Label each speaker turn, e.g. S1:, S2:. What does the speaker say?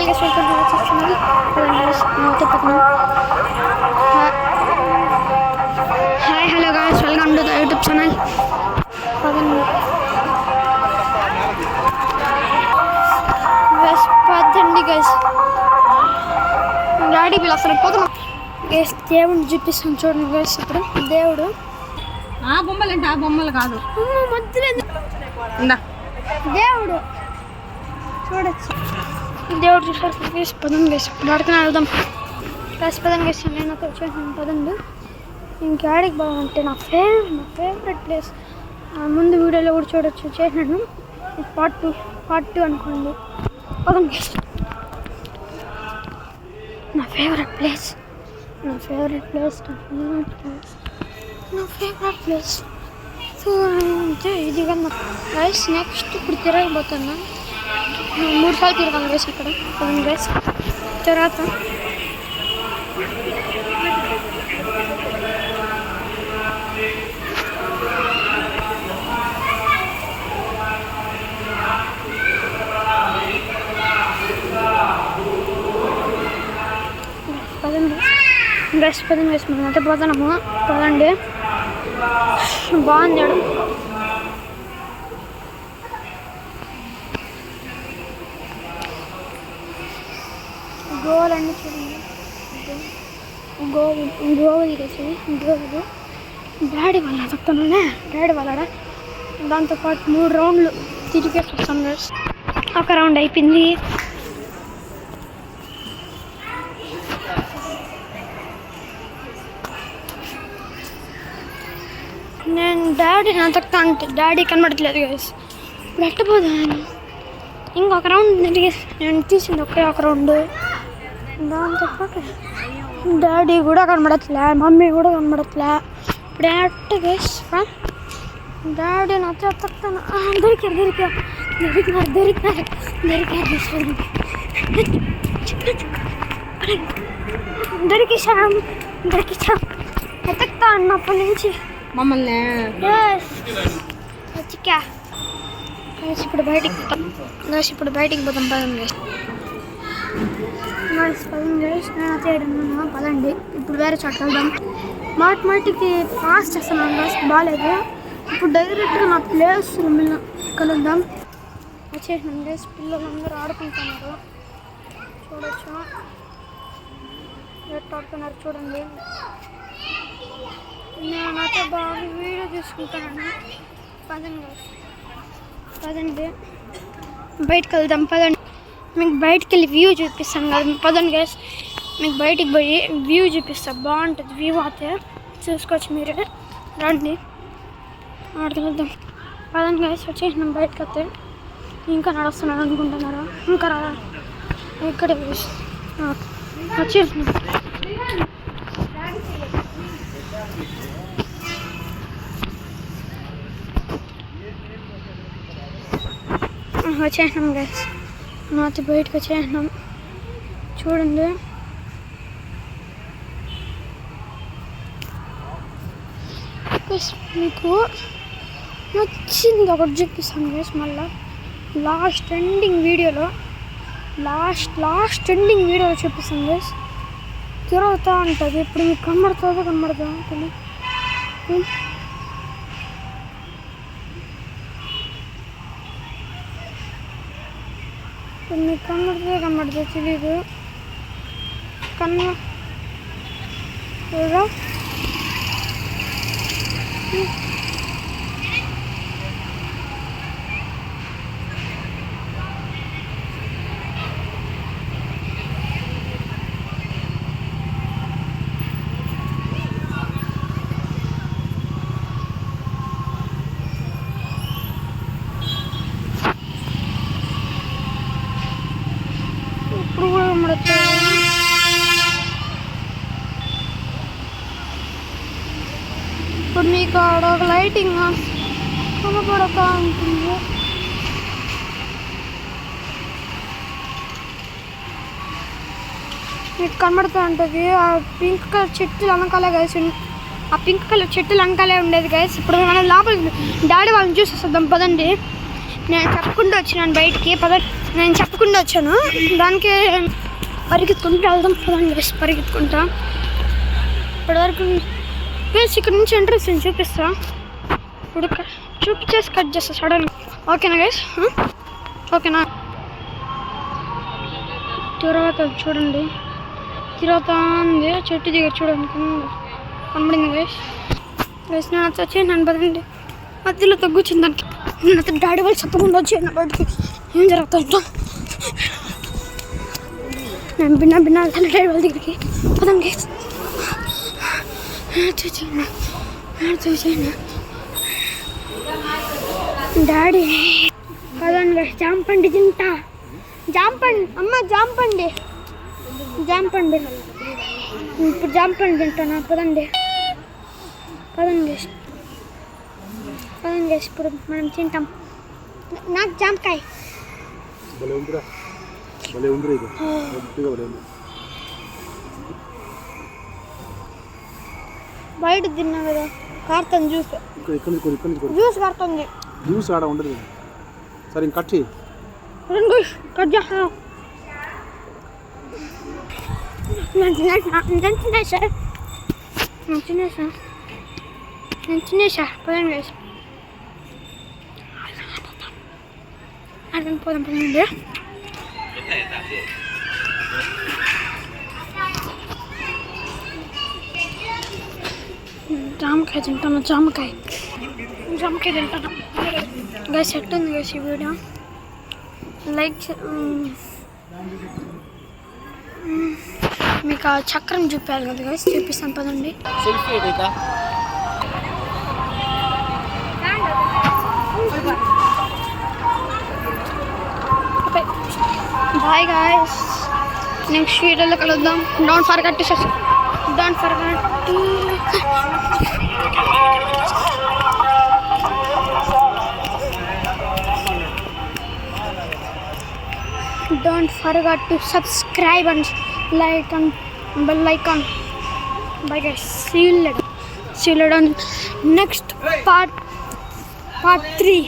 S1: Hello guys welcome to YouTube channel. Hi hello guys welcome to the YouTube channel. పదండి guys, daddy పిల్ల అసలు పోతున్నాం guys. దేవుడిని చూపిస్తాను చూడండి గైస్. ఇప్పుడు దేవుడు
S2: ఆ బొమ్మలు అంటే ఆ బొమ్మలు కాదు,
S1: దేవుడు చూడొచ్చు. దేవుడు చూసారు గైస్. పదండి గైస్, డాడీకి వెళ్దాం గైస్. పదండి గైస్, నేను వచ్చేసాను. పదండి ఇంకాడికి బాగుంటే నా ఫేవరెట్ ప్లేస్. ముందు వీడియోలో కూడా చూడొచ్చు, చేసినాను. పార్ట్ టూ అనుకోండి. పదండి గైస్, నా ఫేవరెట్ ప్లేస్. సో అంటే ఇది కన్నా గైస్. నెక్స్ట్ ఇప్పుడు తిరగబోతున్నా. 3 సార్లు తిరగాలి గైస్ ఇక్కడ. పదండి గైస్, తర్వాత పదండి గైస్ మనం అయితే పోతున్నాము. పదండి, బాగుంది. గోవాలన్నీ చూడండి. గోవా తీసేది గోవాలు డాడీ వాళ్ళ చెప్తానే. డాడీ వాళ్ళ దాంతోపాటు 3 రౌండ్లు తిరిగేసి వస్తాం గైస్. ఒక రౌండ్ అయిపోయింది. నేను డాడీ నా తక్కువ అంటే డాడీ కనబడట్లేదు గైస్. ఇప్పుడు ఎట్టపోదాను. ఇంకొక రౌండ్ తిరిగేసి నేను తీసింది ఒక రౌండ్. దాంతోపాటు డాడీ కూడా కనబడట్లే, మమ్మీ కూడా కనబడట్లే. ఇప్పుడు ఎట్ట గైస్. డాడీ నాతో తక్కువ దొరికారు. ఎత్తుకుతా అన్నప్పటి నుంచి
S2: మమ్మల్ని.
S1: ఇప్పుడు బయటికి పోతాం. పదండి పదండి. ఇప్పుడు వేరే చోట వెళ్దాం. మాటికి పాస్ చేస్తున్నాను గైస్, బాగాలేదు. ఇప్పుడు డైరెక్ట్గా నా ప్లేస్ కలుద్దాం. వచ్చేసినాం గైస్. పిల్లలందరూ ఆడుకుంటున్నారు, చూడొచ్చు. ఎట్లా ఆడుతున్నారు చూడండి. నేనైతే బాగా వీడియో తీసుకుంటాను. పదండి బయటకు వెళ్దాం. పదండి, మీకు బయటకు వెళ్ళి వ్యూ చూపిస్తాను కదా. పదండి గైస్, మీకు బయటికి పోయి వ్యూ చూపిస్తాను. బాగుంటుంది వ్యూ అయితే, చూసుకోవచ్చు మీరే. రండి ఆడికి వెళ్దాం. పదండి గైస్, వచ్చేసినాం. బయటకు వస్తే ఇంకా నడుస్తున్నాడు అనుకుంటున్నారా? ఇంకా రా ఇక్కడే వచ్చేసినాం. వచ్చేసినాం గైస్. నాతో బయటకు వచ్చేసినాం చూడండి. మీకు నచ్చింది ఒకటి చూపిస్తాను గైస్. మళ్ళీ లాస్ట్ ఎండింగ్ వీడియోలో చూపిస్తాను గైస్. తిరుగుతూ ఉంటుంది. ఇప్పుడు మీకు కనబడుతుందా తెలియదు. మీకు కనబడుతుందో తెలీదు. ఇప్పుడు కూడా కనబడుతుంది. ఇప్పుడు మీకు ఆడ ఒక లైటింగ్ కనబడతా ఉంటుంది. మీకు కనబడుతూ ఉంటుంది. ఆ పింక్ కలర్ చెట్లు వెనకాలే గైస్. ఆ పింక్ కలర్ చెట్లు వెనకాలే ఉండేది గైస్. ఇప్పుడు మనం లోపల డాడీ వాళ్ళని చూసి వద్దాం. పదండి, నేను చెప్పుకుంటూ వచ్చినాను బయటికి. పదండి. నేను చెప్పకుండా వచ్చాను, దానికే పరిగెత్తుకుంటూ వెళ్దాం పదండి గైస్. పరిగెత్తుకుంటా ఇప్పటివరకు గైస్ ఇక్కడ నుంచి ఎంట్రెన్స్ నేను చూపిస్తా. ఇప్పుడు చూపించేసి కట్ చేస్తా సడన్. ఓకేనా గైస్? ఓకేనా? తర్వాత చూడండి, తిరుగుతా ఉంది చెట్టు దగ్గర చూడండి, కనబడింది గైస్. గైస్ నేను అట్లా వచ్చేయండి పదండి. మధ్యలో తగ్గుచ్చింది దానికి. నేను అతను డాడీ వాళ్ళు చెప్పకుండా వచ్చేయండి బయటికి. ఏం జరుగుతుందో నేను భిన్న వెళ్తాను డాడీ వాళ్ళ దగ్గరికి. పదండి గైస్. చూసేయండి డాడీ. పదండి గైస్. జాంపండి తింటా. జాంపండి అమ్మ, జాంపండి జాంపండి. ఇప్పుడు జాంపండి తింటాను. పదండి పదండి గైస్. పదండి గైస్, ఇప్పుడు మనం తింటాం. నాకు జాంకాయ బయట తిన్నా కదా, కారుతుంది జ్యూస్. జ్యూస్ కారుతుంది.
S3: జ్యూస్ ఆడ ఉండదు. సరే ఇంక కట్ చేయి.
S1: కట్ చేస్తా. నేను తినేసా. పదండి గైస్. అర్థం పోదాం పదండి. జామకాయ తింటాను. జామకాయ తింటాను గైస్. ఎట్టు ఉంది గైస్ ఈ వీడియో? లైక్ మీకు ఆ చక్రం చూపించాలి కదా గైస్, చూపిస్తాను పదండి. బాయ్ గాయస్, నెక్స్ట్ వీడియోలో కలుద్దాం. Don't forget to subscribe and like and bell icon. Bye guys, see you later next part 3.